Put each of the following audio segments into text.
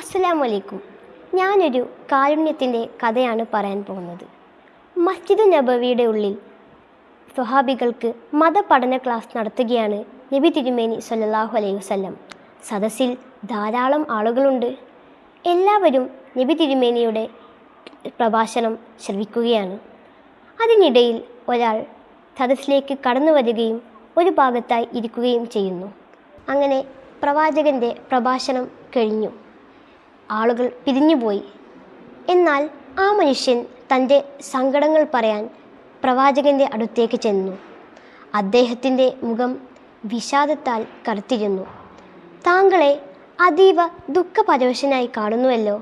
അസ്സലാമു അലൈക്കും. ഞാനൊരു കാരുണ്യത്തിൻ്റെ കഥയാണ് പറയാൻ പോകുന്നത്. മസ്ജിദ് നബവിയുടെ ഉള്ളിൽ സ്വഹാബികൾക്ക് മതപഠന ക്ലാസ് നടത്തുകയാണ് നബി തിരുമേനി സ്വല്ലല്ലാഹു അലൈഹി വസല്ലം. സദസ്സിൽ ധാരാളം ആളുകളുണ്ട്. എല്ലാവരും നബി തിരുമേനിയുടെ പ്രഭാഷണം ശ്രവിക്കുകയാണ്. അതിനിടയിൽ ഒരാൾ സദസ്സിലേക്ക് കടന്നു വരികയും ഒരു ഭാഗത്തായി ഇരിക്കുകയും ചെയ്യുന്നു. അങ്ങനെ പ്രവാചകൻ്റെ പ്രഭാഷണം കഴിഞ്ഞു. ആളുകൾ പിരിഞ്ഞുപോയി. എന്നാൽ ആ മനുഷ്യൻ തൻ്റെ സങ്കടങ്ങൾ പറയാൻ പ്രവാചകൻ്റെ അടുത്തേക്ക് ചെന്നു. അദ്ദേഹത്തിൻ്റെ മുഖം വിഷാദത്താൽ കറുത്തിരുന്നു. താങ്കളെ അതീവ ദുഃഖപരവശനായി കാണുന്നുവല്ലോ.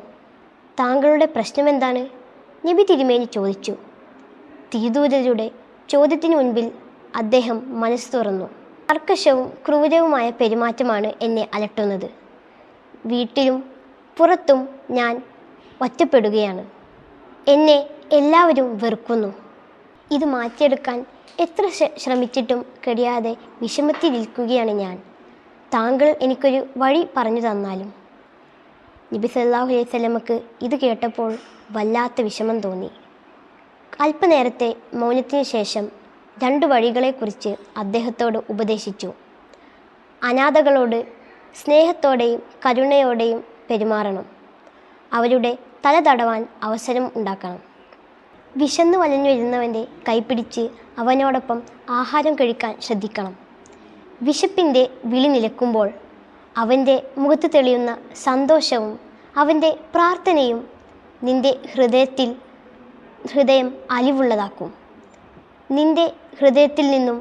താങ്കളുടെ പ്രശ്നമെന്താണ്? നബി തിരുമേനി ചോദിച്ചു. തിരുദൂതരുടെ ചോദ്യത്തിനു മുൻപിൽ അദ്ദേഹം മനസ്സ് തുറന്നു. കർക്കശവും ക്രൂരവുമായ പെരുമാറ്റമാണ് എന്നെ അലട്ടുന്നത്. വീട്ടിലും പുറത്തും ഞാൻ ഒറ്റപ്പെടുകയാണ്. എന്നെ എല്ലാവരും വെറുക്കുന്നു. ഇത് മാറ്റിയെടുക്കാൻ എത്ര ശ്രമിച്ചിട്ടും കഴിയാതെ വിഷമത്തിലിരിക്കുകയാണ് ഞാൻ. താങ്കൾ എനിക്കൊരു വഴി പറഞ്ഞു തന്നാലും. നബി സല്ലല്ലാഹു അലൈഹി വസല്ലമക്ക് ഇത് കേട്ടപ്പോൾ വല്ലാത്ത വിഷമം തോന്നി. അല്പനേരത്തെ മൗനത്തിന് ശേഷം 2 വഴികളെക്കുറിച്ച് അദ്ദേഹത്തോട് ഉപദേശിച്ചു. അനാഥകളോട് സ്നേഹത്തോടെയും കരുണയോടെയും പെരുമാറണം. അവരുടെ തല തടവാൻ അവസരം ഉണ്ടാക്കണം. വിശന്നു വലഞ്ഞു വരുന്നവൻ്റെ കൈപിടിച്ച് അവനോടൊപ്പം ആഹാരം കഴിക്കാൻ ശ്രദ്ധിക്കണം. വിശപ്പിൻ്റെ വിളി നിലക്കുമ്പോൾ അവൻ്റെ മുഖത്ത് തെളിയുന്ന സന്തോഷവും അവൻ്റെ പ്രാർത്ഥനയും നിൻ്റെ ഹൃദയം അലിവുള്ളതാക്കും. നിൻ്റെ ഹൃദയത്തിൽ നിന്നും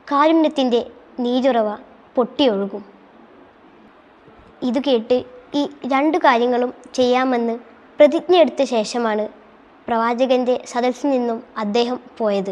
കാരുണ്യത്തിൻ്റെ നീരുറവ പൊട്ടിയൊഴുകും. ഇത് കേട്ട് ഈ 2 കാര്യങ്ങളും ചെയ്യാമെന്ന് പ്രതിജ്ഞയെടുത്ത ശേഷമാണ് പ്രവാചകൻ്റെ സദസ്സിൽ നിന്നും അദ്ദേഹം പോയത്.